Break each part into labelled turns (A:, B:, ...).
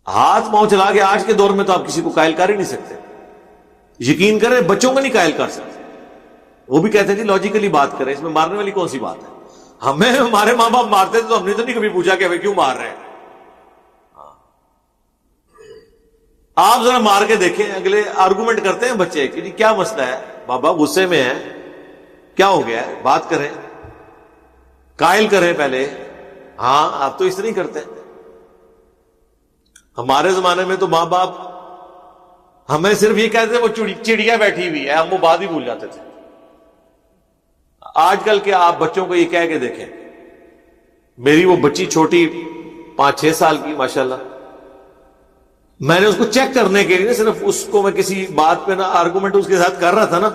A: ہاتھ پاؤں چلا کے آج کے دور میں تو آپ کسی کو قائل کر ہی نہیں سکتے. یقین کریں بچوں کو نہیں قائل کر سکتے. وہ بھی کہتے ہیں جی لاجیکلی بات کریں, اس میں مارنے والی کون سی بات ہے. ہمیں ہمارے ماں باپ مارتے تھے تو ہم نے تو نہیں کبھی پوچھا کہ ہمیں کیوں مار رہے ہیں. آپ ذرا مار کے دیکھیں, اگلے آرگومنٹ کرتے ہیں بچے کہ جی کیا مسئلہ ہے, بابا غصے میں ہے, کیا ہو گیا ہے, بات کریں, قائل کریں پہلے. ہاں آپ تو اس طرح نہیں کرتے. ہمارے زمانے میں تو ماں باپ ہمیں صرف یہ کہتے تھے وہ چڑیا بیٹھی ہوئی ہے, ہم وہ بات ہی بھول جاتے تھے. آج کل کے آپ بچوں کو یہ کہہ کے دیکھیں, میری وہ بچی چھوٹی 5-6 سال کی ماشاءاللہ, میں نے اس کو چیک کرنے کے لیے صرف اس کو میں کسی بات پہ نا آرگومنٹ اس کے ساتھ کر رہا تھا نا,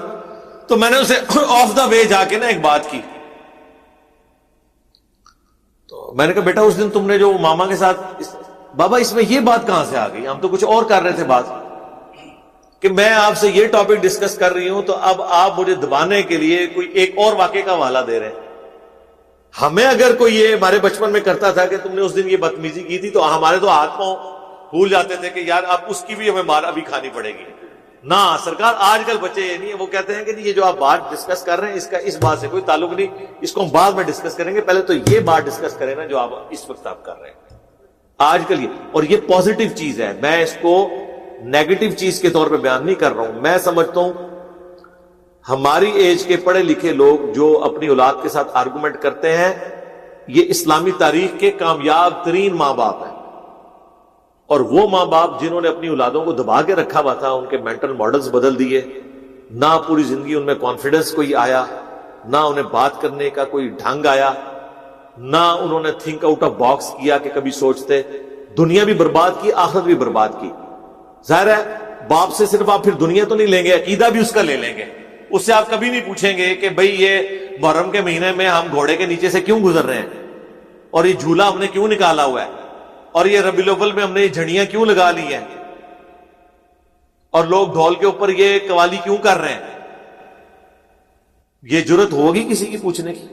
A: تو میں نے اسے آف دا وے جا کے نا ایک بات کی. تو میں نے کہا بیٹا اس دن تم نے جو ماما کے ساتھ, بابا اس میں یہ بات کہاں سے آ گئی, ہم تو کچھ اور کر رہے تھے بات, کہ میں آپ سے یہ ٹاپک ڈسکس کر رہی ہوں تو اب آپ مجھے دبانے کے لیے کوئی ایک اور واقعے کا حوالہ دے رہے ہیں. ہمیں اگر کوئی یہ ہمارے بچپن میں کرتا تھا کہ تم نے اس دن یہ بدتمیزی کی تھی, تو ہمارے تو ہاتھ پاؤں بھول جاتے تھے کہ یار اب اس کی بھی ہمیں مار ابھی کھانی پڑے گی. نہ سرکار, آج کل بچے یہ نہیں ہے, وہ کہتے ہیں کہ یہ جو آپ بات ڈسکس کر رہے ہیں اس کا اس بات سے کوئی تعلق نہیں, اس کو ہم بعد میں ڈسکس کریں گے, پہلے تو یہ بات ڈسکس کریں نا جو آپ اس وقت آپ کر رہے ہیں. آج کل یہ, اور یہ پازیٹو چیز ہے, میں اس کو نیگیٹو چیز کے طور پہ بیان نہیں کر رہا ہوں. میں سمجھتا ہوں ہماری ایج کے پڑھے لکھے لوگ جو اپنی اولاد کے ساتھ آرگومنٹ کرتے ہیں, یہ اسلامی تاریخ کے کامیاب ترین ماں باپ ہیں. اور وہ ماں باپ جنہوں نے اپنی اولادوں کو دبا کے رکھا ہوا تھا, ان کے مینٹل ماڈلز بدل دیے, نہ پوری زندگی ان میں کانفیڈنس کوئی آیا, نہ انہیں بات کرنے کا کوئی ڈھنگ آیا, نہ انہوں نے تھنک آؤٹ آف باکس کیا کہ کبھی سوچتے. دنیا بھی برباد کی, آخرت بھی برباد کی. ظاہر ہے باپ سے صرف آپ پھر دنیا تو نہیں لیں گے, عقیدہ بھی اس کا لے لیں گے. اس سے آپ کبھی نہیں پوچھیں گے کہ بھئی یہ محرم کے مہینے میں ہم گھوڑے کے نیچے سے کیوں گزر رہے ہیں, اور یہ جھولا ہم نے کیوں نکالا ہوا ہے, اور یہ ربیع الاول میں ہم نے یہ جھڑیاں کیوں لگا لی ہیں, اور لوگ ڈھول کے اوپر یہ قوالی کیوں کر رہے ہیں. یہ جرت ہوگی کسی کی پوچھنے کی؟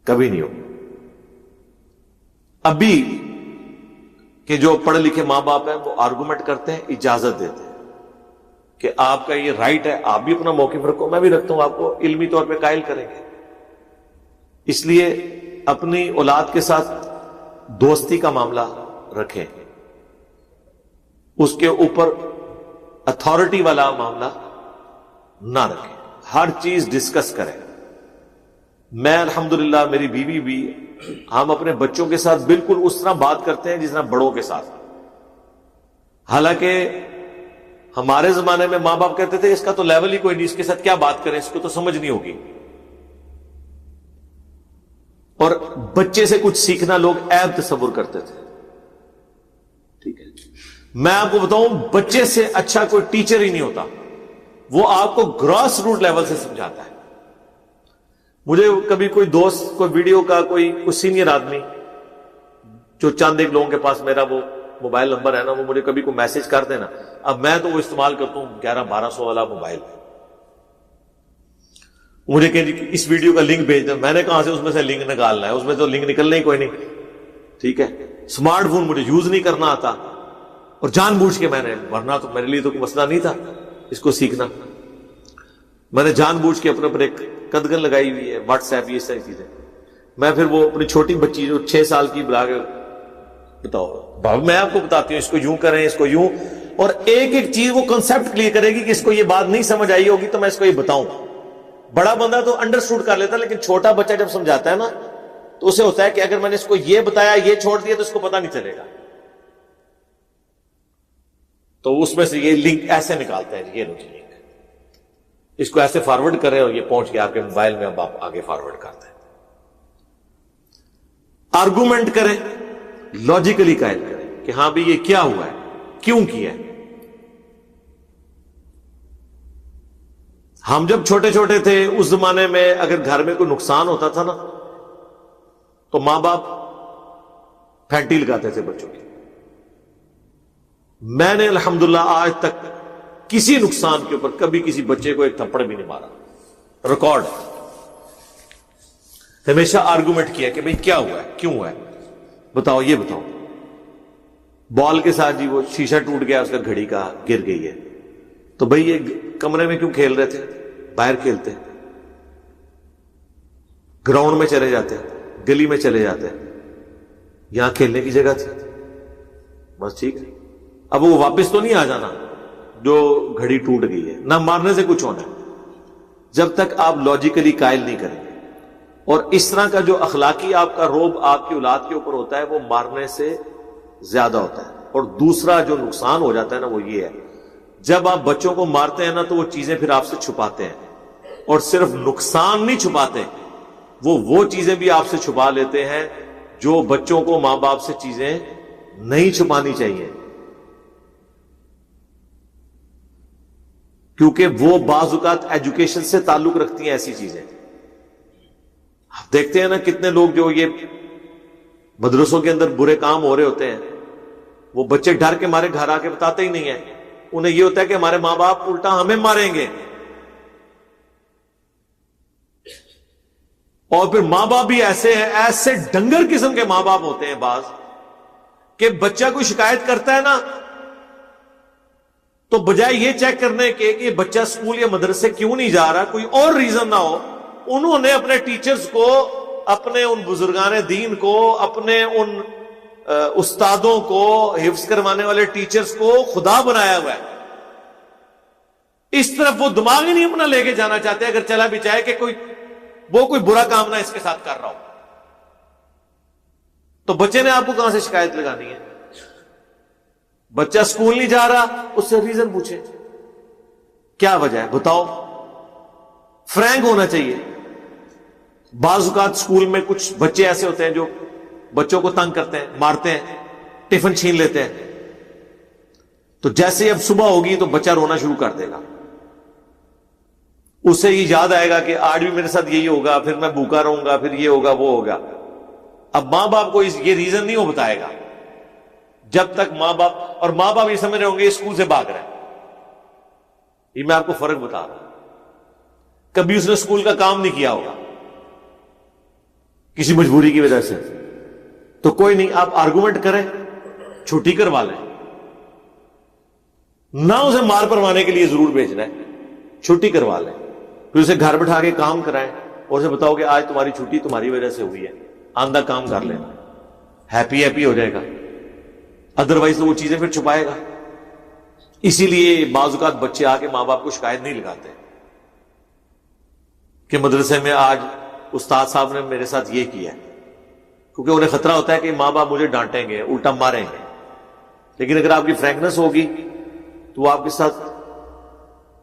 A: کبھی نہیں ہوگی. ابھی کہ جو پڑھے لکھے ماں باپ ہیں وہ آرگومنٹ کرتے ہیں, اجازت دیتے ہیں کہ آپ کا یہ رائٹ ہے, آپ بھی اپنا موقف رکھو, میں بھی رکھتا ہوں, آپ کو علمی طور پہ قائل کریں گے. اس لیے اپنی اولاد کے ساتھ دوستی کا معاملہ رکھیں, اس کے اوپر اتھارٹی والا معاملہ نہ رکھیں, ہر چیز ڈسکس کریں. میں الحمدللہ میری بیوی بھی, ہم اپنے بچوں کے ساتھ بالکل اس طرح بات کرتے ہیں جس طرح بڑوں کے ساتھ. حالانکہ ہمارے زمانے میں ماں باپ کہتے تھے اس کا تو لیول ہی کوئی نہیں, اس کے ساتھ کیا بات کریں, اس کو تو سمجھ نہیں ہوگی. اور بچے سے کچھ سیکھنا لوگ عیب تصور کرتے تھے. ٹھیک ہے, میں آپ کو بتاؤں بچے سے اچھا کوئی ٹیچر ہی نہیں ہوتا, وہ آپ کو گراس روٹ لیول سے سمجھاتا ہے. مجھے کبھی کوئی دوست, کوئی ویڈیو کا کوئی سینئر آدمی جو چند ایک لوگوں کے پاس میرا وہ موبائل نمبر ہے نا, وہ مجھے کبھی کوئی میسج کر دینا. اب میں تو وہ استعمال کرتا ہوں 1100-1200 والا موبائل, مجھے کہ اس ویڈیو کا لنک بھیج دیں. میں نے کہاں سے اس میں سے لنک نکالنا ہے, اس میں تو لنک نکلنا ہی کوئی نہیں. ٹھیک ہے, اسمارٹ فون مجھے یوز نہیں کرنا آتا, اور جان بوجھ کے میں نے, ورنہ تو میرے لیے تو کوئی مسئلہ نہیں تھا اس کو سیکھنا, میں نے جان بوجھ کے اپنے اوپر ایک قدغن لگائی ہوئی ہے, واٹس ایپ, یہ ساری چیزیں. میں پھر وہ اپنی چھوٹی بچی جو 6 سال کی بلا کے بتاؤ بابا میں آپ کو بتاتی ہوں اس کو یوں کریں, اس کو یوں, اور ایک ایک چیز وہ کنسپٹ کلیئر کرے گی کہ اس کو یہ بات نہیں سمجھ آئی ہوگی تو میں اس کو یہ بتاؤں. بڑا بندہ تو انڈرسٹوڈ کر لیتا, لیکن چھوٹا بچہ جب سمجھاتا ہے نا تو اسے ہوتا ہے کہ اگر میں نے اس کو یہ بتایا, یہ چھوڑ دیا تو اس کو پتہ نہیں چلے گا. تو اس میں سے یہ لنک ایسے نکالتا ہے, یہ لو لنک, اس کو ایسے فارورڈ کریں اور یہ پہنچ کے آپ کے موبائل میں اب آپ آگے فارورڈ کرتے ہیں. آرگومنٹ کریں, لاجیکلی قائل کریں کہ ہاں بھی یہ کیا ہوا ہے, کیوں کیا ہے. ہم جب چھوٹے چھوٹے تھے اس زمانے میں اگر گھر میں کوئی نقصان ہوتا تھا نا تو ماں باپ پھینٹی لگاتے تھے بچوں کی. میں نے الحمدللہ آج تک کسی نقصان کے اوپر کبھی کسی بچے کو ایک تھپڑ بھی نہیں مارا, ریکارڈ ہے. ہمیشہ آرگومنٹ کیا کہ بھئی کیا ہوا ہے, کیوں ہوا ہے. بتاؤ یہ بتاؤ، بال کے ساتھ جی وہ شیشہ ٹوٹ گیا اس کا گھڑی کا، گر گئی ہے، تو بھئی یہ کمرے میں کیوں کھیل رہے تھے؟ باہر کھیلتے، گراؤنڈ میں چلے جاتے، گلی میں چلے جاتے، یہاں کھیلنے کی جگہ تھی، بس ٹھیک ہے۔ اب وہ واپس تو نہیں آ جانا جو گھڑی ٹوٹ گئی ہے، نہ مارنے سے کچھ ہونا ہے جب تک آپ لاجیکلی قائل نہیں کریں گے۔ اور اس طرح کا جو اخلاقی آپ کا روب آپ کی اولاد کے اوپر ہوتا ہے وہ مارنے سے زیادہ ہوتا ہے۔ اور دوسرا جو نقصان ہو جاتا ہے نا وہ یہ ہے، جب آپ بچوں کو مارتے ہیں نا تو وہ چیزیں پھر آپ سے چھپاتے ہیں، اور صرف نقصان نہیں چھپاتے، وہ چیزیں بھی آپ سے چھپا لیتے ہیں جو بچوں کو ماں باپ سے چیزیں نہیں چھپانی چاہیے، کیونکہ وہ بعض اوقات ایجوکیشن سے تعلق رکھتی ہیں ایسی چیزیں۔ آپ دیکھتے ہیں نا کتنے لوگ جو یہ مدرسوں کے اندر برے کام ہو رہے ہوتے ہیں، وہ بچے ڈر کے مارے گھر آ کے بتاتے ہی نہیں ہیں، انہیں یہ ہوتا ہے کہ ہمارے ماں باپ الٹا ہمیں ماریں گے، اور پھر ماں باپ بھی ایسے ہیں، ایسے ڈنگر قسم کے ماں باپ ہوتے ہیں بعض، کہ بچہ کوئی شکایت کرتا ہے نا تو بجائے یہ چیک کرنے کے کہ بچہ اسکول یا مدرسے کیوں نہیں جا رہا، کوئی اور ریزن نہ ہو، انہوں نے اپنے ٹیچرز کو، اپنے ان بزرگان دین کو، اپنے ان استادوں کو، حفظ کروانے والے ٹیچرز کو خدا بنایا ہوا ہے۔ اس طرف وہ دماغ ہی نہیں اپنا لے کے جانا چاہتے اگر چلا بھی چاہے کہ کوئی برا کام نہ اس کے ساتھ کر رہا ہو، تو بچے نے آپ کو کہاں سے شکایت لگانی ہے؟ بچہ اسکول نہیں جا رہا، اس سے ریزن پوچھے، کیا وجہ ہے بتاؤ، فرینک ہونا چاہیے۔ بعض اوقات اسکول میں کچھ بچے ایسے ہوتے ہیں جو بچوں کو تنگ کرتے ہیں، مارتے ہیں، ٹفن چھین لیتے ہیں، تو جیسے ہی اب صبح ہوگی تو بچہ رونا شروع کر دے گا، اسے یہ یاد آئے گا کہ آج بھی میرے ساتھ یہی ہوگا، پھر میں بھوکا رہوں گا، پھر یہ ہوگا وہ ہوگا۔ اب ماں باپ کو یہ ریزن نہیں ہو بتائے گا جب تک ماں باپ یہ سمجھ رہے ہوں گے اسکول سے بھاگ رہے ہیں۔ یہ میں آپ کو فرق بتا رہا ہوں، کبھی اس نے اسکول کا کام نہیں کیا ہوگا کسی مجبوری کی وجہ سے، تو کوئی نہیں، آپ آرگومنٹ کریں، چھٹی کروا لیں، نہ اسے مار پروانے کے لیے ضرور بھیجنا ہے، چھٹی کروا لیں، پھر اسے گھر بٹھا کے کام کرائیں اور اسے بتاؤ کہ آج تمہاری چھٹی تمہاری وجہ سے ہوئی ہے، آندہ کام کر لینا، ہیپی ہو جائے گا، ادروائز تو وہ چیزیں پھر چھپائے گا۔ اسی لیے بعض اوقات بچے آ کے ماں باپ کو شکایت نہیں لگاتے کہ مدرسے میں آج استاد صاحب نے میرے ساتھ یہ کیا، کیونکہ انہیں خطرہ ہوتا ہے کہ ماں باپ مجھے ڈانٹیں گے، الٹا ماریں گے۔ لیکن اگر آپ کی فرینکنس ہوگی تو وہ آپ کے ساتھ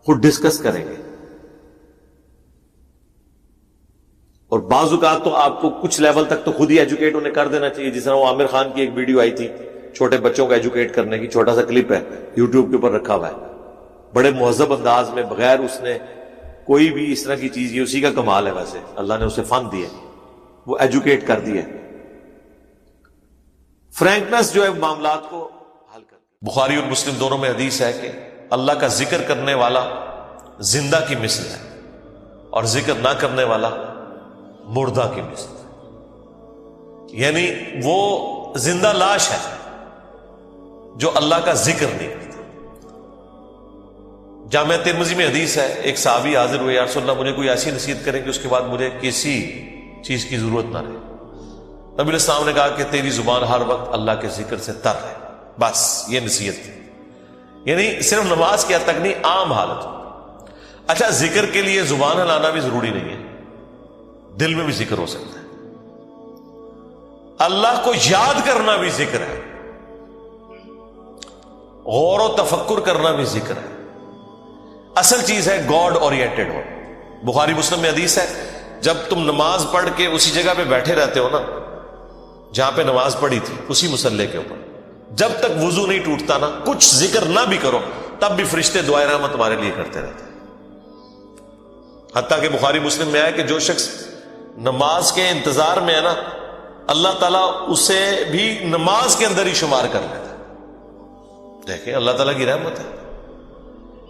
A: خود ڈسکس کریں گے، اور بعض اوقات تو آپ کو کچھ لیول تک تو خود ہی ایجوکیٹ انہیں کر دینا چاہیے، جس طرح وہ عامر خان کی ایک ویڈیو آئی تھی چھوٹے بچوں کو ایجوکیٹ کرنے کی، چھوٹا سا کلپ ہے یوٹیوب کے اوپر رکھا ہوا ہے، بڑے مہذب انداز میں، بغیر اس نے کوئی بھی اس طرح کی چیز، یہ اسی کا کمال ہے، ویسے اللہ نے اسے فن دیے، وہ ایجوکیٹ کر دیے۔ فرینکنس جو ہے معاملات کو حل کر دی۔ بخاری اور مسلم دونوں میں حدیث ہے کہ اللہ کا ذکر کرنے والا زندہ کی مثل ہے اور ذکر نہ کرنے والا مردہ کی مثل ہے، یعنی وہ زندہ لاش ہے جو اللہ کا ذکر نہیں کرتا۔ جامع ترمذی میں حدیث ہے، ایک صحابی حاضر ہوئے، یا رسول اللہ مجھے کوئی ایسی نصیحت کریں کہ اس کے بعد مجھے کسی چیز کی ضرورت نہ رہے۔ نبی علیہ السلام نے کہا کہ تیری زبان ہر وقت اللہ کے ذکر سے تر ہے، بس یہ نصیحت تھی، یعنی صرف نماز کی حد تک نہیں، عام حالت۔ اچھا، ذکر کے لیے زبان ہلانا بھی ضروری نہیں ہے، دل میں بھی ذکر ہو سکتا ہے، اللہ کو یاد کرنا بھی ذکر ہے، غور و تفکر کرنا بھی ذکر ہے۔ اصل چیز ہے گاڈ اورینٹڈ ہو۔ بخاری مسلم میں حدیث ہے، جب تم نماز پڑھ کے اسی جگہ پہ بیٹھے رہتے ہو نا جہاں پہ نماز پڑھی تھی، اسی مصلی کے اوپر، جب تک وضو نہیں ٹوٹتا نا، کچھ ذکر نہ بھی کرو، تب بھی فرشتے دعائے رحمت تمہارے لیے کرتے رہتے ہیں۔ حتیٰ کہ بخاری مسلم میں آیا کہ جو شخص نماز کے انتظار میں ہے نا، اللہ تعالیٰ اسے بھی نماز کے اندر ہی شمار کر لیتا ہے۔ دیکھیں اللہ تعالیٰ کی رحمت ہے،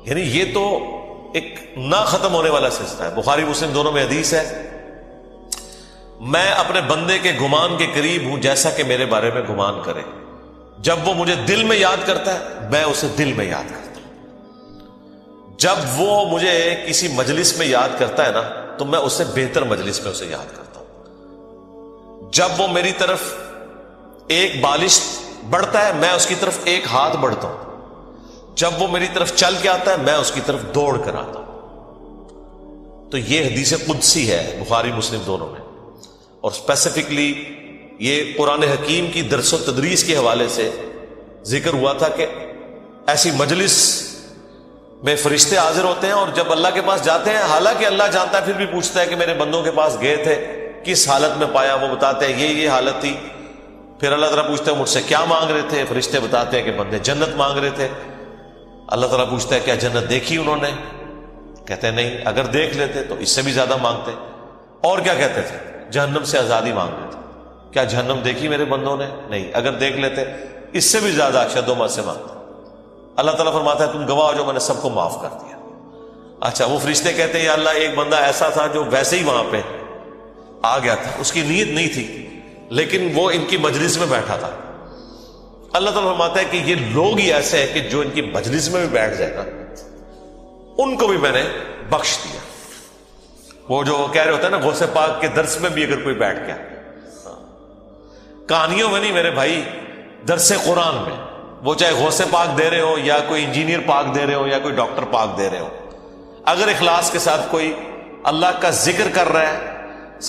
A: یعنی یہ تو ایک نہ ختم ہونے والا سلسلہ ہے۔ بخاری مسلم دونوں میں حدیث ہے، میں اپنے بندے کے گمان کے قریب ہوں جیسا کہ میرے بارے میں گمان کرے. جب وہ مجھے دل میں یاد کرتا ہے میں اسے دل میں یاد کرتا ہوں. جب وہ مجھے کسی مجلس میں یاد کرتا ہے نا تو میں اسے بہتر مجلس میں اسے یاد کرتا ہوں. جب وہ میری طرف ایک بالش بڑھتا ہے میں اس کی طرف ایک ہاتھ بڑھتا ہوں. جب وہ میری طرف چل کے آتا ہے میں اس کی طرف دوڑ کر آتا ہوں. تو یہ حدیث قدسی ہے بخاری مسلم دونوں میں. اور اسپیسیفکلی یہ قرآن حکیم کی درس و تدریس کے حوالے سے ذکر ہوا تھا کہ ایسی مجلس میں فرشتے حاضر ہوتے ہیں اور جب اللہ کے پاس جاتے ہیں, حالانکہ اللہ جانتا ہے, پھر بھی پوچھتا ہے کہ میرے بندوں کے پاس گئے تھے کس حالت میں پایا. وہ بتاتے ہیں یہ حالت تھی. پھر اللہ تعالیٰ پوچھتا ہے مجھ سے کیا مانگ رہے تھے. فرشتے بتاتے ہیں کہ بندے جنت مانگ رہے تھے. اللہ تعالیٰ پوچھتا ہے کیا جنت دیکھی انہوں نے؟ کہتے ہیں نہیں, اگر دیکھ لیتے تو اس سے بھی زیادہ مانگتے. اور کیا کہتے تھے؟ جہنم سے آزادی مانگ رہے تھے. کیا جہنم دیکھی میرے بندوں نے؟ نہیں, اگر دیکھ لیتے اس سے بھی زیادہ اشد و مت سے مانگتے. اللہ تعالیٰ فرماتا ہے تم گواہ ہو جو میں نے سب کو معاف کر دیا. اچھا, وہ فرشتے کہتے ہیں یا اللہ ایک بندہ ایسا تھا جو ویسے ہی وہاں پہ آ گیا تھا, اس کی نیت نہیں تھی لیکن وہ ان کی مجلس میں بیٹھا تھا. اللہ تعالیٰ فرماتا ہے کہ یہ لوگ ہی ایسے ہیں کہ جو ان کی مجلس میں بھی بیٹھ جائے گا ان کو بھی میں نے بخش دیا. وہ جو کہہ رہے ہوتے ہیں نا غوث پاک کے درس میں بھی اگر کوئی بیٹھ گیا, کہانیوں میں نہیں میرے بھائی, درس قرآن میں, وہ چاہے غوث پاک دے رہے ہو یا کوئی انجینئر پاک دے رہے ہو یا کوئی ڈاکٹر پاک دے رہے ہو, اگر اخلاص کے ساتھ کوئی اللہ کا ذکر کر رہا ہے,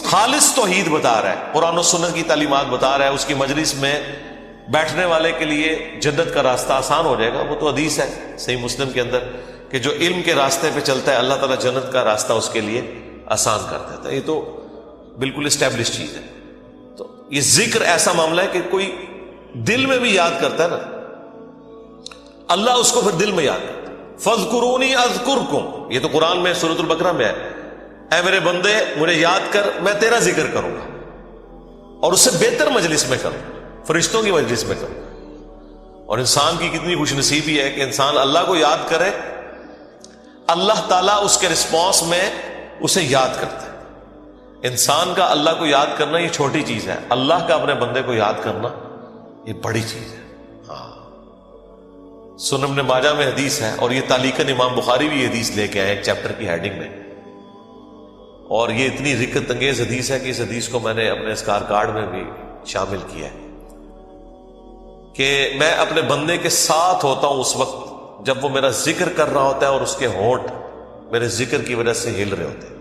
A: خالص توحید بتا رہا ہے, قرآن و سنت کی تعلیمات بتا رہا ہے, اس کی مجلس میں بیٹھنے والے کے لیے جنت کا راستہ آسان ہو جائے گا. وہ تو حدیث ہے صحیح مسلم کے اندر کہ جو علم کے راستے پہ چلتا ہے اللہ تعالیٰ جنت کا راستہ اس کے لیے آسان کر دیتا ہے. یہ تو بالکل اسٹیبلش چیز ہے. تو یہ ذکر ایسا معاملہ ہے کہ کوئی دل میں بھی یاد کرتا ہے نا, اللہ اس کو پھر دل میں یاد کرتا ہے. فَاذْكُرُونِي أَذْكُرْكُمْ, یہ تو قرآن میں سورۃ البقرہ میں ہے, اے میرے بندے مجھے یاد کر میں تیرا ذکر کروں گا, اور اس سے بہتر مجلس میں کروں, فرشتوں کی مجلس میں کروں. اور انسان کی کتنی خوش نصیبی ہے کہ انسان اللہ کو یاد کرے, اللہ تعالیٰ اس کے رسپانس میں اسے یاد کرتا ہے. انسان کا اللہ کو یاد کرنا یہ چھوٹی چیز ہے, اللہ کا اپنے بندے کو یاد کرنا یہ بڑی چیز ہے. ہاں, سنن ابن ماجہ میں حدیث ہے, اور یہ تعلیقاً امام بخاری بھی یہ حدیث لے کے آئے ایک چیپٹر کی ہیڈنگ میں, اور یہ اتنی رکت انگیز حدیث ہے کہ اس حدیث کو میں نے اپنے اسکار کارڈ میں بھی شامل کیا ہے کہ میں اپنے بندے کے ساتھ ہوتا ہوں اس وقت جب وہ میرا ذکر کر رہا ہوتا ہے اور اس کے ہونٹ میرے ذکر کی وجہ سے ہل رہے ہوتے ہیں.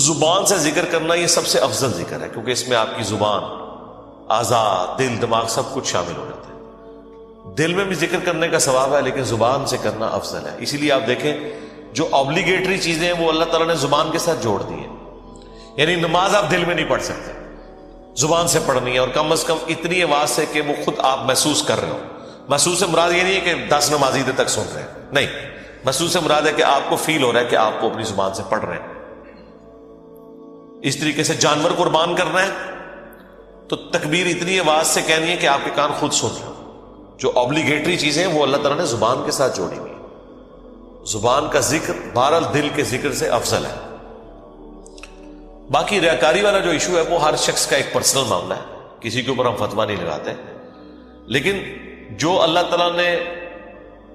A: زبان سے ذکر کرنا یہ سب سے افضل ذکر ہے کیونکہ اس میں آپ کی زبان, اعضاء, دل, دماغ سب کچھ شامل ہو جاتا ہے. دل میں بھی ذکر کرنے کا ثواب ہے لیکن زبان سے کرنا افضل ہے. اسی لیے آپ دیکھیں جو آبلیگیٹری چیزیں ہیں وہ اللہ تعالیٰ نے زبان کے ساتھ جوڑ دی ہیں. یعنی نماز آپ دل میں نہیں پڑھ سکتے, زبان سے پڑھنی ہے, اور کم از کم اتنی آواز سے کہ وہ خود آپ محسوس کر رہے ہو. محسوس سے مراد یہ نہیں ہے کہ 10 نمازی دیر تک سن رہے ہیں, نہیں, محسوس سے مراد ہے کہ آپ کو فیل ہو رہا ہے کہ آپ کو اپنی زبان سے پڑھ رہے ہیں. اس طریقے سے جانور قربان کرنا ہے تو تکبیر اتنی آواز سے کہنی ہے کہ آپ کے کان خود سن رہے ہو. جو آبلیگیٹری چیزیں ہیں وہ اللہ تعالیٰ نے زبان کے ساتھ جوڑی ہوئی. زبان کا ذکر بہرحال دل کے ذکر سے افضل ہے. باقی ریاکاری والا جو ایشو ہے وہ ہر شخص کا ایک پرسنل معاملہ ہے, کسی کے اوپر ہم فتویٰ نہیں لگاتے. لیکن جو اللہ تعالیٰ نے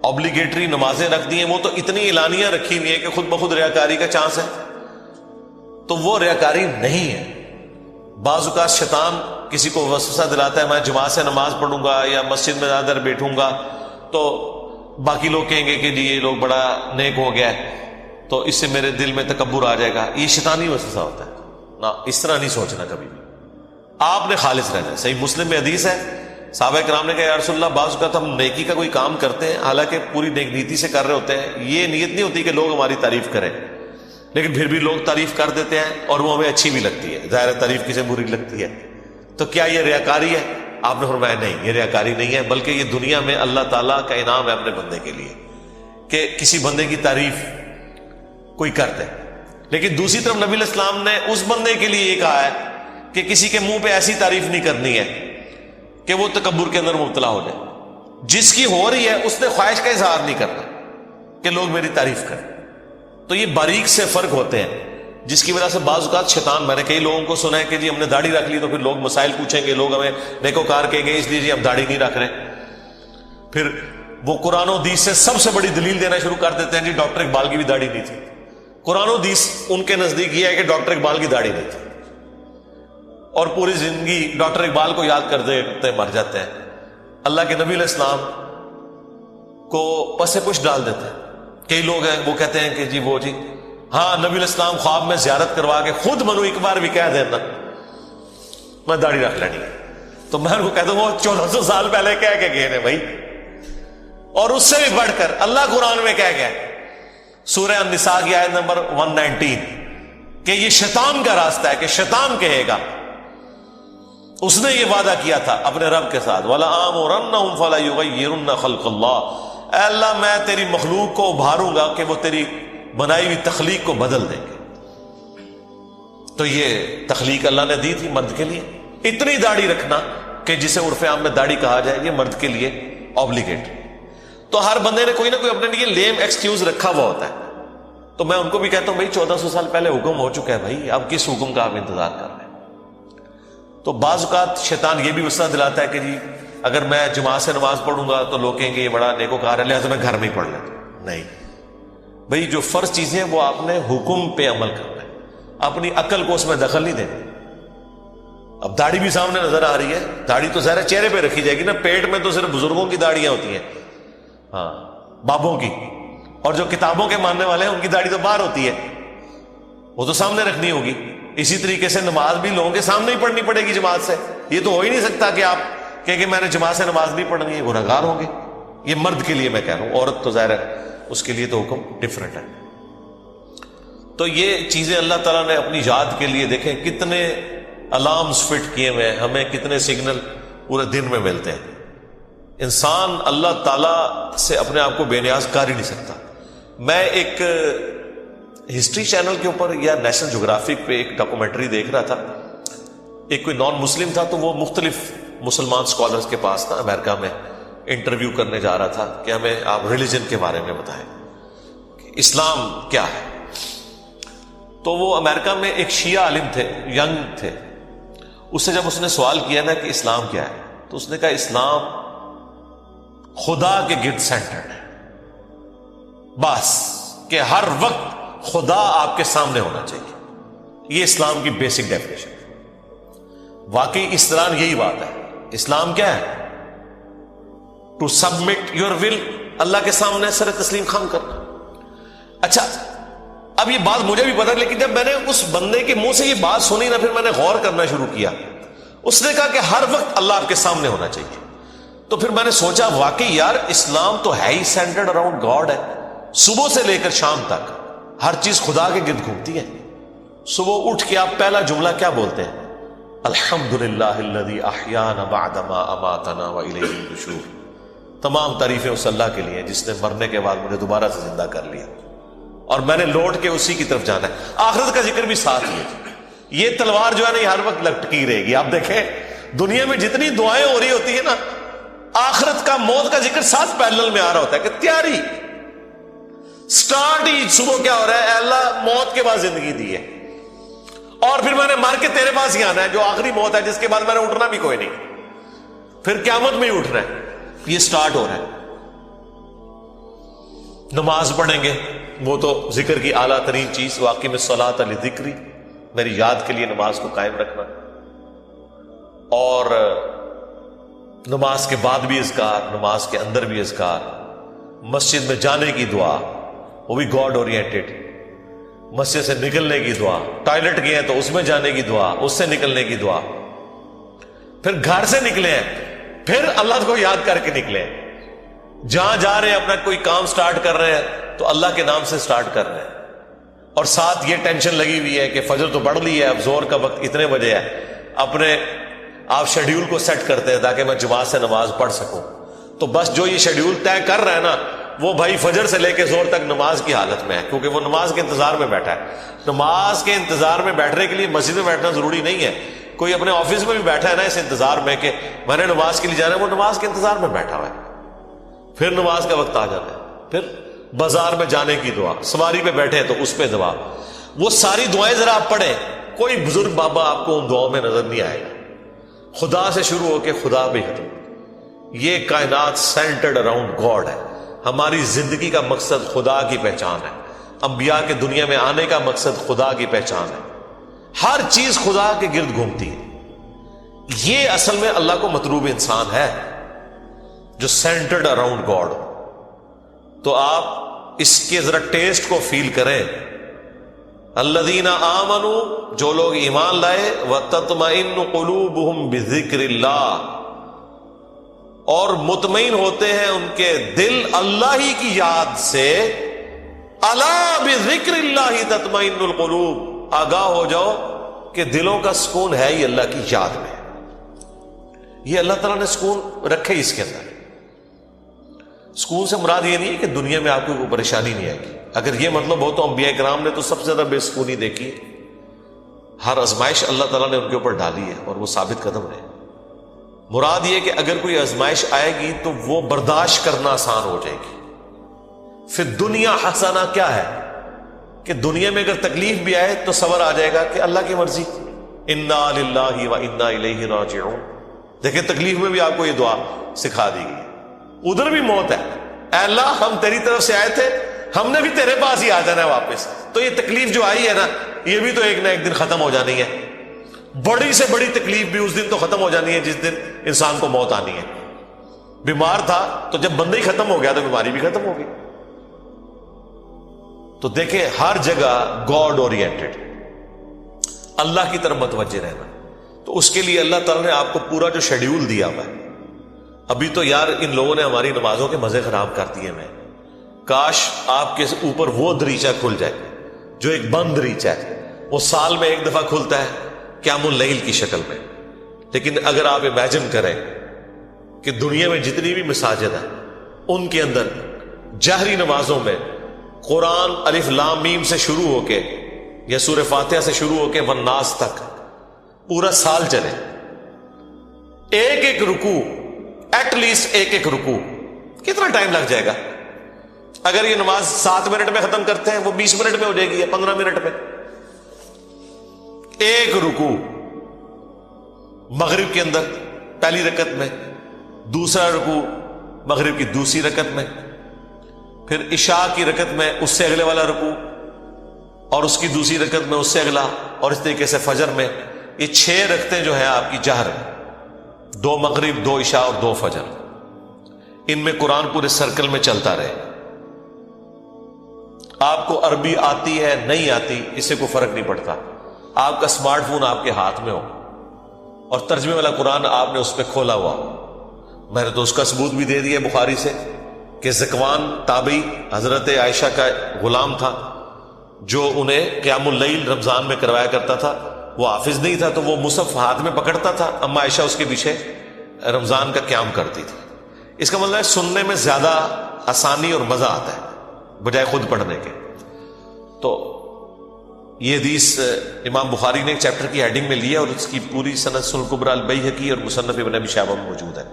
A: آبلیگیٹری نمازیں رکھ دی ہیں وہ تو اتنی اعلانیاں رکھی ہوئی ہیں کہ خود بخود ریاکاری کا چانس ہے, تو وہ ریاکاری نہیں ہے. بعض اوقات شیطان کسی کو وسوسہ دلاتا ہے میں جماعت سے نماز پڑھوں گا یا مسجد میں زیادہ دیر بیٹھوں گا تو باقی لوگ کہیں گے کہ جی یہ لوگ بڑا نیک ہو گیا ہے تو اس سے میرے دل میں تکبر آ جائے گا. یہ شیطانی وسوسہ ہوتا ہے نا, اس طرح نہیں سوچنا کبھی بھی. آپ نے خالص رہنا ہے. صحیح مسلم میں حدیث ہے, صحابہ کرام نے کہا یا رسول اللہ بعض اوقات ہم نیکی کا کوئی کام کرتے ہیں حالانکہ پوری نیک نیتی سے کر رہے ہوتے ہیں, یہ نیت نہیں ہوتی کہ لوگ ہماری تعریف کریں, لیکن پھر بھی لوگ تعریف کر دیتے ہیں اور وہ ہمیں اچھی بھی لگتی ہے. ظاہر تعریف کسے بری لگتی ہے, تو کیا یہ ریاکاری ہے؟ آپ نے فرمایا نہیں, یہ ریاکاری نہیں ہے, بلکہ یہ دنیا میں اللہ تعالیٰ کا انعام ہے اپنے بندے کے لیے کہ کسی بندے کی تعریف کوئی کرتے. لیکن دوسری طرف نبی علیہ السلام نے اس بندے کے لیے یہ کہا ہے کہ کسی کے منہ پہ ایسی تعریف نہیں کرنی ہے کہ وہ تکبر کے اندر مبتلا ہو جائے. جس کی ہو رہی ہے اس نے خواہش کا اظہار نہیں کرنا کہ لوگ میری تعریف کریں. تو یہ باریک سے فرق ہوتے ہیں. جس کی وجہ سے بعض اوقات شیطان، میں نے کئی لوگوں کو سنا ہے کہ جی ہم نے داڑھی رکھ لی تو پھر لوگ مسائل پوچھیں گے، لوگ ہمیں نیکوکار کہیں گے، اس لیے جی ہم داڑھی نہیں رکھ رہے. پھر وہ قرآن و حدیث سے سب سے بڑی دلیل دینا شروع کر دیتے ہیں جی ڈاکٹر اقبال کی بھی داڑھی نہیں تھی. قرآن و حدیث ان کے نزدیک یہ ہے کہ ڈاکٹر اقبال کی داڑھی نہیں تھی، اور پوری زندگی ڈاکٹر اقبال کو یاد کرتے مر جاتے ہیں. اللہ کے نبی علیہ السلام کو پس پش ڈال دیتے ہیں. کئی لوگ ہیں وہ کہتے ہیں کہ جی وہ جی ہاں نبی علیہ السلام خواب میں زیارت کروا کے خود منو ایک بار بھی کہہ دینا میں داڑھی رکھ لینی ہے. تو میں ان کو کہتا ہوں وہ 1400 سال پہلے کہہ کے گئے ہیں بھائی. اور اس سے بھی بڑھ کر اللہ قرآن میں کہہ گیا سورہ النساء کی آیت نمبر 119 کہ یہ شیطان کا راستہ ہے، کہ شیطان کہے گا. اس نے یہ وعدہ کیا تھا اپنے رب کے ساتھ وَلَآمُرَنَّهُمْ فَلَيُغَيِّرُنَّ خَلْقَ اللَّهِ، اے اللہ میں تیری مخلوق کو ابھاروں گا کہ وہ تیری بنائی ہوئی تخلیق کو بدل دیں گے. تو یہ تخلیق اللہ نے دی تھی مرد کے لیے. اتنی داڑھی رکھنا کہ جسے عرف عام میں داڑھی کہا جائے یہ مرد کے لیے اوبلیگیٹ. تو ہر بندے نے کوئی نہ کوئی اپنے لیے لیم ایکسکیوز رکھا ہوا ہوتا ہے. تو میں ان کو بھی کہتا ہوں بھائی 1400 سال پہلے حکم ہو چکا ہے بھائی، اب کس حکم کا آپ انتظار کر رہے ہیں. تو بعض اوقات شیطان یہ بھی وسوسہ دلاتا ہے کہ جی اگر میں جماعت سے نماز پڑھوں گا تو لوگ کہیں گے یہ بڑا نیکوکار ہے لہٰذا میں گھر میں ہی پڑھ لیتا ہوں. نہیں بھائی، جو فرض چیزیں ہیں وہ آپ نے حکم پہ عمل کرنا ہے، اپنی عقل کو اس میں دخل نہیں دینا. اب داڑھی بھی سامنے نظر آ رہی ہے، داڑھی تو ظاہر چہرے پہ رکھی جائے گی نا، پیٹ میں تو صرف بزرگوں کی داڑیاں ہوتی ہیں، ہاں بابوں کی، اور جو کتابوں کے ماننے والے ہیں ان کی داڑھی تو باہر ہوتی ہے، وہ تو سامنے رکھنی ہوگی. اسی طریقے سے نماز بھی لوگوں کے سامنے ہی پڑھنی پڑے گی جماعت سے. یہ تو ہو ہی نہیں سکتا کہ آپ کہ میں نے جماعت سے نماز نہیں پڑھنی ہے، گنہگار ہوں گے. یہ مرد کے لیے میں کہہ رہا ہوں، عورت تو ظاہر ہے اس کے لیے تو حکم ڈفرینٹ ہے. تو یہ چیزیں اللہ تعالیٰ نے اپنی یاد کے لیے دیکھیں کتنے الارمز فٹ کیے ہوئے ہیں، ہمیں کتنے سگنل پورے دن میں ملتے ہیں. انسان اللہ تعالیٰ سے اپنے آپ کو بے نیاز کر ہی نہیں سکتا. میں ایک ہسٹری چینل کے اوپر یا نیشنل جغرافک پہ ایک ڈاکومنٹری دیکھ رہا تھا. ایک کوئی نان مسلم تھا تو وہ مختلف مسلمان اسکالرس کے پاس تھا امریکہ میں، انٹرویو کرنے جا رہا تھا کہ ہمیں آپ ریلیجن کے بارے میں بتائیں کہ اسلام کیا ہے. تو وہ امریکہ میں ایک شیعہ عالم تھے، ینگ تھے. اس سے جب اس نے سوال کیا نا کہ اسلام کیا ہے تو اس نے کہا اسلام خدا کے گرد سینٹرڈ ہے، بس کہ ہر وقت خدا آپ کے سامنے ہونا چاہیے. یہ اسلام کی بیسک ڈیفینیشن ہے. واقعی اس طرح یہی بات ہے. اسلام کیا ہے؟ ٹو سبمٹ یور ول، اللہ کے سامنے سر تسلیم خم کرنا. اچھا اب یہ بات مجھے بھی پتا، لیکن جب میں نے اس بندے کے منہ سے یہ بات سنی نا، پھر میں نے غور کرنا شروع کیا. اس نے کہا کہ ہر وقت اللہ آپ کے سامنے ہونا چاہیے. تو پھر میں نے سوچا واقعی یار اسلام تو ہے ہی سینٹرڈ اراؤنڈ گاڈ ہے. صبح سے لے کر شام تک ہر چیز خدا کے گرد گھومتی ہے. صبح اٹھ کے آپ پہلا جملہ کیا بولتے ہیں؟ الحمدللہ الذی احیانا بعد ما اماتنا والیہ النشور. تمام تعریفیں اس اللہ کے لیے جس نے مرنے کے بعد مجھے دوبارہ سے زندہ کر لیا اور میں نے لوٹ کے اسی کی طرف جانا ہے. آخرت کا ذکر بھی ساتھ ہی ہے. یہ تلوار جو ہے نا یہ ہر وقت لٹکی رہے گی. آپ دیکھیں دنیا میں جتنی دعائیں ہو رہی ہوتی ہیں نا، آخرت کا موت کا ذکر ساتھ پیرلل میں آ رہا ہوتا ہے کہ تیاری سٹارٹ ہی صبح کیا ہو رہا ہے، اے اللہ موت کے بعد زندگی دی ہے اور پھر میں نے مار کے تیرے پاس ہی آنا ہے جو آخری موت ہے جس کے بعد میں نے اٹھنا بھی کوئی نہیں، پھر قیامت میں ہی اٹھنا ہے. یہ سٹارٹ ہو رہا ہے. نماز پڑھیں گے، وہ تو ذکر کی اعلیٰ ترین چیز، واقعی میں صلاۃ لذکری، میری یاد کے لیے نماز کو قائم رکھنا. اور نماز کے بعد بھی اذکار، نماز کے اندر بھی اذکار، مسجد میں جانے کی دعا وہ بھی گاڈ اورینٹڈ، مسجد سے نکلنے کی دعا، ٹوائلٹ گئے ہیں تو اس میں جانے کی دعا، اس سے نکلنے کی دعا، پھر گھر سے نکلے ہیں پھر اللہ کو یاد کر کے نکلے ہیں. جہاں جا رہے ہیں اپنا کوئی کام سٹارٹ کر رہے ہیں تو اللہ کے نام سے سٹارٹ کر رہے ہیں. اور ساتھ یہ ٹینشن لگی ہوئی ہے کہ فجر تو پڑھ لی ہے، اب زور کا وقت اتنے بجے ہے، اپنے آپ شیڈیول کو سیٹ کرتے ہیں تاکہ میں جماعت سے نماز پڑھ سکوں. تو بس جو یہ شیڈیول طے کر رہا ہے نا وہ بھائی فجر سے لے کے زور تک نماز کی حالت میں ہے، کیونکہ وہ نماز کے انتظار میں بیٹھا ہے. نماز کے انتظار میں بیٹھنے کے لیے مسجد میں بیٹھنا ضروری نہیں ہے. کوئی اپنے آفس میں بھی بیٹھا ہے نا اس انتظار میں کہ میں نے نماز کے لیے جانا ہے، وہ نماز کے انتظار میں بیٹھا ہوا ہے. پھر نماز کا وقت آ جاتا ہے، پھر بازار میں جانے کی دعا، سواری پہ بیٹھے تو اس پہ دعا. وہ ساری دعائیں ذرا آپ پڑھیں، کوئی بزرگ بابا آپ کو ان دعاؤں میں نظر نہیں آئے گا. خدا سے شروع ہو کے خدا بھی ختم. یہ کائنات سینٹرڈ اراؤنڈ گاڈ ہے. ہماری زندگی کا مقصد خدا کی پہچان ہے. انبیاء کے دنیا میں آنے کا مقصد خدا کی پہچان ہے. ہر چیز خدا کے گرد گھومتی ہے. یہ اصل میں اللہ کو مطلوب انسان ہے جو سینٹرڈ اراؤنڈ گاڈ. تو آپ اس کے ذرا ٹیسٹ کو فیل کریں. الذین آمنوا، جو لوگ ایمان لائے، وتطمئن قلوبہم بذکر اللہ، اور مطمئن ہوتے ہیں ان کے دل اللہ ہی کی یاد سے. الا بذکر اللہ تطمئن القلوب، آگاہ ہو جاؤ کہ دلوں کا سکون ہے ہی اللہ کی یاد میں. یہ اللہ تعالیٰ نے سکون رکھے اس کے اندر. سکون سے مراد یہ نہیں ہے کہ دنیا میں آپ کو کوئی پریشانی نہیں آئے گی. اگر یہ مطلب ہو تو انبیاء کرام نے تو سب سے زیادہ بے سکونی دیکھی. ہر آزمائش اللہ تعالیٰ نے ان کے اوپر ڈالی ہے اور وہ ثابت قدم رہے. مراد یہ کہ اگر کوئی آزمائش آئے گی تو وہ برداشت کرنا آسان ہو جائے گی. پھر دنیا حسنہ کیا ہے کہ دنیا میں اگر تکلیف بھی آئے تو صبر آ جائے گا کہ اللہ کی مرضی. انا للہ و انا الیہ راجعون. دیکھیں تکلیف میں بھی آپ کو یہ دعا سکھا دی گئی. ادھر بھی موت ہے. اے اللہ ہم تیری طرف سے آئے تھے، ہم نے بھی تیرے پاس ہی آ جانا ہے واپس. تو یہ تکلیف جو آئی ہے نا، یہ بھی تو ایک نہ ایک دن ختم ہو جانی ہے. بڑی سے بڑی تکلیف بھی اس دن تو ختم ہو جانی ہے جس دن انسان کو موت آنی ہے. بیمار تھا تو جب بندہ ہی ختم ہو گیا تو بیماری بھی ختم ہو گئی. تو دیکھیں ہر جگہ گاڈ اورینٹڈ، اللہ کی طرف متوجہ رہنا. تو اس کے لیے اللہ تعالیٰ نے آپ کو پورا جو شیڈیول دیا ہوا ہے. ابھی تو یار ان لوگوں نے ہماری نمازوں کے مزے خراب کر دیے. میں کاش آپ کے اوپر وہ دریچہ کھل جائے جو ایک بند دریچہ ہے. وہ سال میں ایک دفعہ کھلتا ہے قیام اللیل کی شکل میں. لیکن اگر آپ امیجن کریں کہ دنیا میں جتنی بھی مساجد ہیں ان کے اندر جہری نمازوں میں قرآن الف لام میم سے شروع ہو کے یا سورہ فاتحہ سے شروع ہو کے والناس تک پورا سال چلے، ایک ایک رکوع، ایٹ لیسٹ ایک ایک رکوع، کتنا ٹائم لگ جائے گا؟ اگر یہ نماز 7 منٹ میں ختم کرتے ہیں وہ 20 منٹ میں ہو جائے گی یا 15 منٹ میں. ایک رکوع مغرب کے اندر پہلی رکعت میں، دوسرا رکوع مغرب کی دوسری رکعت میں، پھر عشاء کی رکعت میں اس سے اگلے والا رکوع، اور اس کی دوسری رکعت میں اس سے اگلا، اور اس طریقے سے فجر میں. یہ 6 رکعتیں جو ہیں آپ کی جہر، 2 مغرب، 2 عشاء اور 2 فجر. ان میں قرآن پورے سرکل میں چلتا رہے. آپ کو عربی آتی ہے نہیں آتی اس سے کوئی فرق نہیں پڑتا. آپ کا اسمارٹ فون آپ کے ہاتھ میں ہو اور ترجمے والا قرآن آپ نے اس پہ کھولا ہوا. میں نے تو اس کا ثبوت بھی دے دیا بخاری سے کہ ذکوان تابعی حضرت عائشہ کا غلام تھا جو انہیں قیام اللیل رمضان میں کروایا کرتا تھا. وہ حافظ نہیں تھا تو وہ مصحف ہاتھ میں پکڑتا تھا، اما عائشہ اس کے پیچھے رمضان کا قیام کرتی تھی. اس کا مطلب ہے سننے میں زیادہ آسانی اور مزہ آتا ہے بجائے خود پڑھنے کے. تو یہ حدیث امام بخاری نے ایک چیپٹر کی ہیڈنگ میں لیا اور اس کی پوری سند سنن الکبری البیہقی اور مصنف ابن ابی شیبہ میں موجود ہے.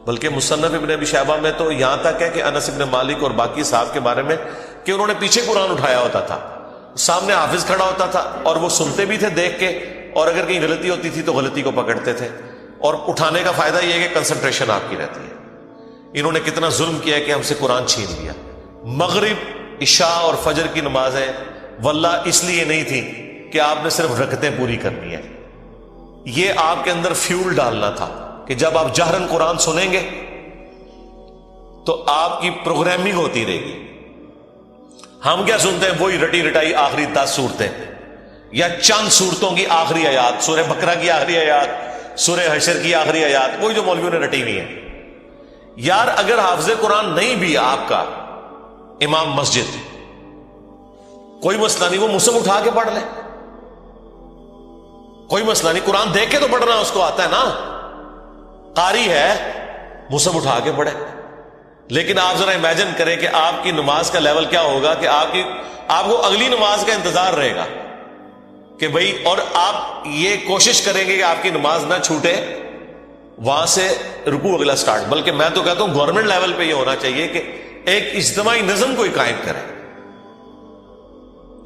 A: بلکہ مصنف ابن ابی شیبہ میں تو یہاں تک ہے کہ انس ابن مالک اور باقی صاحب کے بارے میں کہ انہوں نے پیچھے قرآن اٹھایا ہوتا تھا، سامنے حافظ کھڑا ہوتا تھا اور وہ سنتے بھی تھے دیکھ کے، اور اگر کہیں غلطی ہوتی تھی تو غلطی کو پکڑتے تھے. اور اٹھانے کا فائدہ یہ ہے کہ کنسنٹریشن آپ کی رہتی ہے. انہوں نے کتنا ظلم کیا کہ ہم سے قرآن چھین لیا. مغرب، عشاء اور فجر کی نمازیں واللہ اس لیے نہیں تھی کہ آپ نے صرف رکعتیں پوری کرنی ہے. یہ آپ کے اندر فیول ڈالنا تھا کہ جب آپ جہرن قرآن سنیں گے تو آپ کی پروگرامنگ ہوتی رہے گی. ہم کیا سنتے ہیں؟ وہی رٹی رٹائی آخری 10 صورتیں یا چند صورتوں کی آخری آیات، سورہ بقرہ کی آخری آیات، سورہ حشر کی آخری آیات، وہی جو مولویوں نے رٹی ہوئی ہے. یار اگر حافظ قرآن نہیں بھی آپ کا امام مسجد، کوئی مسئلہ نہیں، وہ مصحف اٹھا کے پڑھ لے، کوئی مسئلہ نہیں. قرآن دیکھ کے تو پڑھنا اس کو آتا ہے نا، قاری ہے، مصحف اٹھا کے پڑھے. لیکن آپ ذرا امیجن کریں کہ آپ کی نماز کا لیول کیا ہوگا کہ آپ کو اگلی نماز کا انتظار رہے گا کہ بھئی، اور آپ یہ کوشش کریں گے کہ آپ کی نماز نہ چھوٹے، وہاں سے رکوع اگلا سٹارٹ. بلکہ میں تو کہتا ہوں گورنمنٹ لیول پہ یہ ہونا چاہیے کہ ایک اجتماعی نظم کوئی قائم کرے.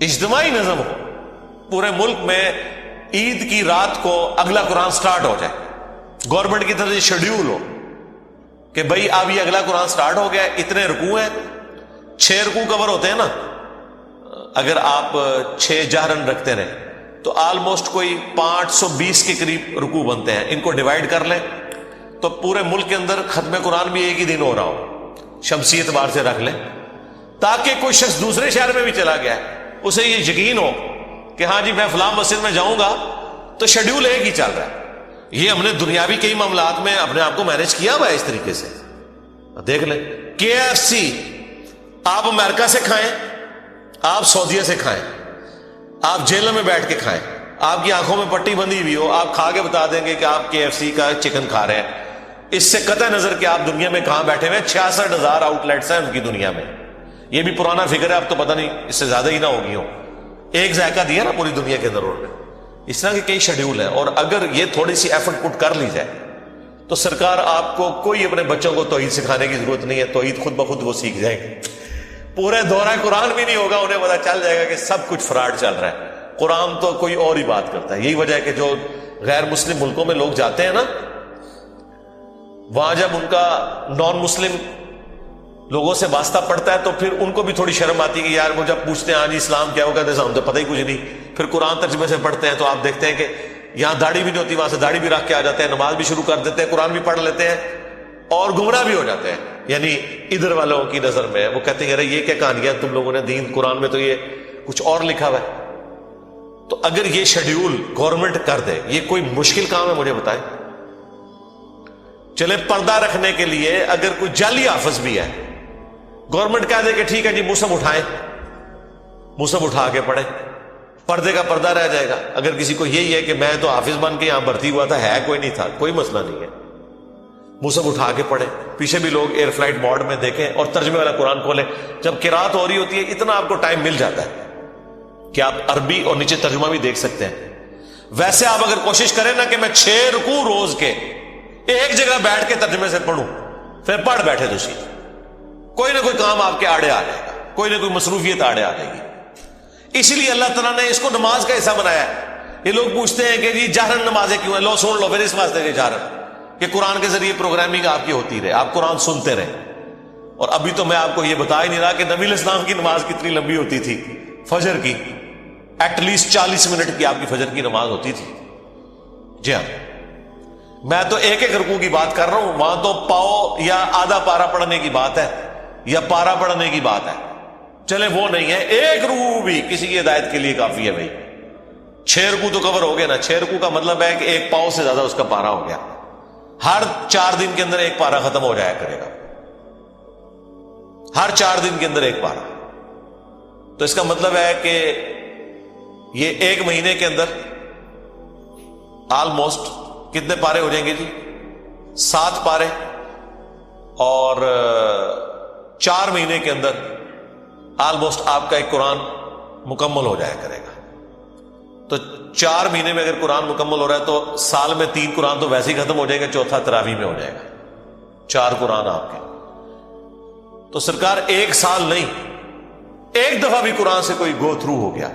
A: اجتماعی نظم ہو، پورے ملک میں عید کی رات کو اگلا قرآن سٹارٹ ہو جائے، گورنمنٹ کی طرف سے شیڈیول ہو کہ بھئی اب یہ اگلا قرآن سٹارٹ ہو گیا، اتنے رکوع ہیں، 6 رکوع کور ہوتے ہیں نا، اگر آپ 6 جہرن رکھتے رہیں تو آلموسٹ کوئی 520 کے قریب رکوع بنتے ہیں، ان کو ڈیوائیڈ کر لیں تو پورے ملک کے اندر ختم قرآن بھی ایک ہی دن ہو رہا ہو، شمسی اعتبار سے رکھ لیں، تاکہ کوئی شخص دوسرے شہر میں بھی چلا گیا ہے اسے یہ یقین ہو کہ ہاں جی میں فلاں مسجد میں جاؤں گا تو شیڈیول ایک ہی چل رہا ہے۔ یہ ہم نے دنیاوی کئی معاملات میں اپنے آپ کو مینج کیا ہوا ہے اس طریقے سے۔ دیکھ لیں KFC آپ امریکہ سے کھائیں، آپ سعودیہ سے کھائیں، آپ جیلوں میں بیٹھ کے کھائیں، آپ کی آنکھوں میں پٹی بندھی ہوئی ہو، آپ کھا کے بتا دیں گے کہ آپ KFC کا چکن کھا رہے ہیں، اس سے قطع نظر کہ آپ دنیا میں کہاں بیٹھے ہوئے ہیں۔ 66,000 آؤٹ لیٹس ہیں ان کی دنیا میں، یہ بھی پرانا فگر ہے، اب تو پتہ نہیں اس سے زیادہ ہی نہ ہوگی ہوں، ایک ذائقہ دیا نا پوری دنیا کے اندر انہوں نے۔ اس طرح کے کئی شیڈیول ہیں، اور اگر یہ تھوڑی سی ایفرٹ پٹ کر لی جائے تو سرکار آپ کو کوئی اپنے بچوں کو توحید سکھانے کی ضرورت نہیں ہے، توحید خود بخود وہ سیکھ جائیں گے، پورے دورہ قرآن بھی نہیں ہوگا، انہیں پتہ چل جائے گا کہ سب کچھ فراڈ چل رہا ہے، قرآن تو کوئی اور ہی بات کرتا ہے۔ یہی وجہ ہے کہ جو غیر مسلم ملکوں میں لوگ جاتے ہیں نا، وہاں جب ان کا نان مسلم لوگوں سے واسطہ پڑتا ہے تو پھر ان کو بھی تھوڑی شرم آتی ہے کہ یار وہ جب پوچھتے ہیں ہاں جی اسلام کیا ہوگا تو ہم تو پتہ ہی کچھ نہیں، پھر قرآن ترجمے سے پڑھتے ہیں تو آپ دیکھتے ہیں کہ یہاں داڑھی بھی نہیں ہوتی، وہاں سے داڑھی بھی رکھ کے آ جاتے ہیں، نماز بھی شروع کر دیتے ہیں، قرآن بھی پڑھ لیتے ہیں اور گمراہ بھی ہو جاتے ہیں۔ یعنی ادھر والوں کی نظر میں وہ کہتے ہیں ارے یہ کیا کہانیاں تم لوگوں نے، دین قرآن میں تو یہ کچھ اور لکھا ہوا ہے۔ تو اگر یہ شیڈیول گورنمنٹ کر دے، یہ کوئی مشکل کام ہے مجھے بتائیں؟ چلے پردہ رکھنے کے لیے اگر کوئی جعلی حافظ بھی ہے، گورنمنٹ کہہ دے کہ ٹھیک ہے جی مصحف اٹھائیں، مصحف اٹھا کے پڑھیں، پردے کا پردہ رہ جائے گا۔ اگر کسی کو یہی ہے کہ میں تو حافظ بن کے یہاں بھرتی ہوا تھا، ہے کوئی نہیں تھا، کوئی مسئلہ نہیں ہے، مصحف اٹھا کے پڑھیں، پیچھے بھی لوگ ایئر فلائٹ موڈ میں دیکھیں اور ترجمے والا قرآن کھولیں، جب قرات ہو رہی ہوتی ہے اتنا آپ کو ٹائم مل جاتا ہے کہ آپ عربی اور نیچے ترجمہ بھی دیکھ سکتے ہیں۔ ویسے آپ اگر کوشش کریں نا کہ میں 6 رکوع روز کے ایک جگہ بیٹھ کے ترجمے سے پڑھوں، پھر پڑھ بیٹھے تو سی کوئی نہ کوئی کام آپ کے آڑے آ جائے گا، کوئی نہ کوئی مصروفیت آڑے آ جائے گی۔ اسی لیے اللہ تعالیٰ نے اس کو نماز کا حصہ بنایا ہے۔ یہ لوگ پوچھتے ہیں کہ جی جہرن نمازیں کیوں ہیں، لو سن لو پھر اس واسطے کہ جہرن کہ قرآن کے ذریعے پروگرامنگ آپ کی ہوتی رہے، آپ قرآن سنتے رہیں۔ اور ابھی تو میں آپ کو یہ بتا ہی نہیں رہا کہ نبی علیہ السلام کی نماز کتنی لمبی ہوتی تھی، فجر کی ایٹ لیسٹ 40 منٹ کی آپ کی فجر کی نماز ہوتی تھی۔ جی ہاں، میں تو ایک ایک رکوع کی بات کر رہا ہوں، وہاں تو پاؤ یا آدھا پارا پڑھنے کی بات ہے یا پارا پڑھنے کی بات ہے، چلے وہ نہیں ہے، ایک رکوع بھی کسی کی ہدایت کے لیے کافی ہے۔ بھائی 6 رکوع تو کور ہو گئے نا، 6 رکوع کا مطلب ہے کہ ایک پاؤ سے زیادہ اس کا پارا ہو گیا، ہر 4 دن کے اندر ایک پارا ختم ہو جایا کرے گا، ہر 4 دن کے اندر ایک پارا۔ تو اس کا مطلب ہے کہ یہ ایک مہینے کے اندر آلموسٹ کتنے پارے ہو جائیں گے جی؟ 7 پارے، اور 4 مہینے کے اندر آلموسٹ آپ کا ایک قرآن مکمل ہو جایا کرے گا۔ تو 4 مہینے میں اگر قرآن مکمل ہو رہا ہے تو سال میں 3 قرآن تو ویسے ہی ختم ہو جائے گا، چوتھا تراویح میں ہو جائے گا، 4 قرآن آپ کے۔ تو سرکار ایک سال نہیں، ایک دفعہ بھی قرآن سے کوئی گو تھرو ہو گیا،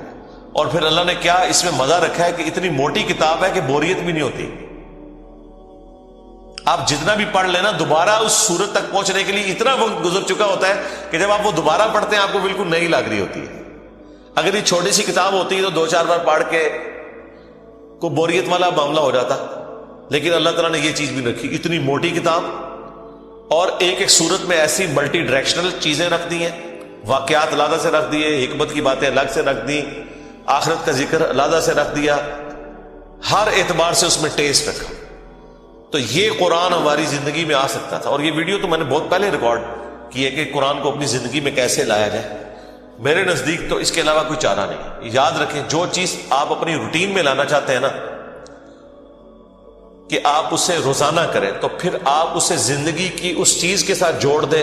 A: اور پھر اللہ نے کیا اس میں مزہ رکھا ہے کہ اتنی موٹی کتاب ہے کہ بوریت بھی نہیں ہوتی۔ آپ جتنا بھی پڑھ لینا، دوبارہ اس سورت تک پہنچنے کے لیے اتنا وقت گزر چکا ہوتا ہے کہ جب آپ وہ دوبارہ پڑھتے ہیں آپ کو بالکل نئی لگ رہی ہوتی ہے۔ اگر یہ چھوٹی سی کتاب ہوتی ہے تو 2-4 بار پڑھ کے کوئی بوریت والا معاملہ ہو جاتا، لیکن اللہ تعالیٰ نے یہ چیز بھی رکھی، اتنی موٹی کتاب، اور ایک ایک سورت میں ایسی ملٹی ڈائریکشنل چیزیں رکھ دی ہیں، واقعات علیحدہ سے رکھ دیے، حکمت کی باتیں الگ سے رکھ دی، آخرت کا ذکر علیحدہ سے رکھ دیا، ہر اعتبار سے اس میں ٹیسٹ رکھا۔ تو یہ قرآن ہماری زندگی میں آ سکتا تھا، اور یہ ویڈیو تو میں نے بہت پہلے ریکارڈ کی ہے کہ قرآن کو اپنی زندگی میں کیسے لایا جائے۔ میرے نزدیک تو اس کے علاوہ کوئی چارہ نہیں۔ یاد رکھیں، جو چیز آپ اپنی روٹین میں لانا چاہتے ہیں نا کہ آپ اسے روزانہ کریں، تو پھر آپ اسے زندگی کی اس چیز کے ساتھ جوڑ دیں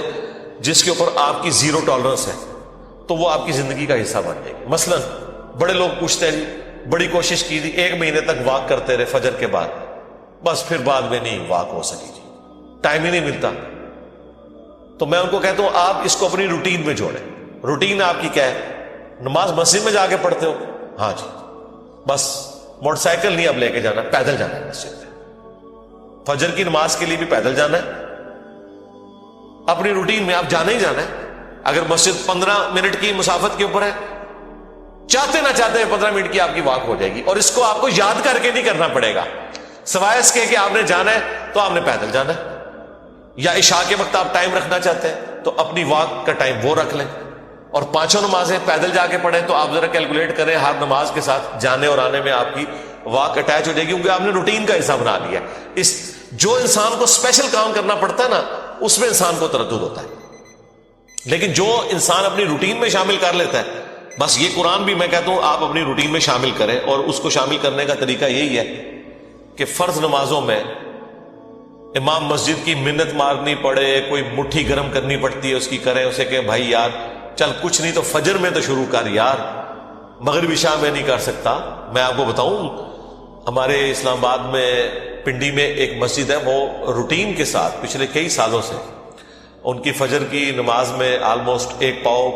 A: جس کے اوپر آپ کی 0 ٹالرنس ہے، تو وہ آپ کی زندگی کا حصہ بن جائے گی۔ مثلا بڑے لوگ پوچھتے ہیں بڑی کوشش کی تھی، 1 مہینے تک واک کرتے رہے فجر کے بعد، بس پھر بعد میں نہیں واک ہو سکی جی، ٹائم ہی نہیں ملتا۔ تو میں ان کو کہتا ہوں آپ اس کو اپنی روٹین میں جوڑیں۔ روٹین آپ کی کیا ہے؟ نماز مسجد میں جا کے پڑھتے ہو؟ ہاں جی، بس موٹر سائیکل نہیں اب لے کے جانا، پیدل جانا ہے مسجد میں، فجر کی نماز کے لیے بھی پیدل جانا ہے، اپنی روٹین میں آپ جانا ہی جانا ہے۔ اگر مسجد 15 منٹ کی مسافت کے اوپر ہے، چاہتے نہ چاہتے 15 منٹ کی آپ کی واک ہو جائے گی، اور اس کو آپ کو یاد کر کے نہیں کرنا پڑے گا، سوائے اس کے کہ آپ نے جانا ہے تو آپ نے پیدل جانا ہے۔ یا عشاء کے وقت آپ ٹائم رکھنا چاہتے ہیں تو اپنی واک کا ٹائم وہ رکھ لیں، اور 5 نمازیں پیدل جا کے پڑھیں تو آپ ذرا کیلکولیٹ کریں ہر نماز کے ساتھ جانے اور آنے میں آپ کی واک اٹیچ ہو جائے گی، کیونکہ آپ نے روٹین کا حصہ بنا لیا ہے۔ جو انسان کو اسپیشل کام کرنا پڑتا ہے نا، اس میں انسان کو تردد ہوتا ہے، لیکن جو انسان اپنی روٹین میں شامل کر لیتا ہے، بس یہ قرآن بھی میں کہتا ہوں آپ اپنی روٹین میں شامل کریں، اور اس کو شامل کرنے کا طریقہ یہی ہے کہ فرض نمازوں میں امام مسجد کی منت مارنی پڑے، کوئی مٹھی گرم کرنی پڑتی ہے اس کی، کریں اسے کہ بھائی یار چل کچھ نہیں تو فجر میں تو شروع کر یار، مغرب عشاء میں نہیں کر سکتا۔ میں آپ کو بتاؤں، ہمارے اسلام آباد میں پنڈی میں ایک مسجد ہے، وہ روٹین کے ساتھ پچھلے کئی سالوں سے ان کی فجر کی نماز میں آلموسٹ 1 پاؤ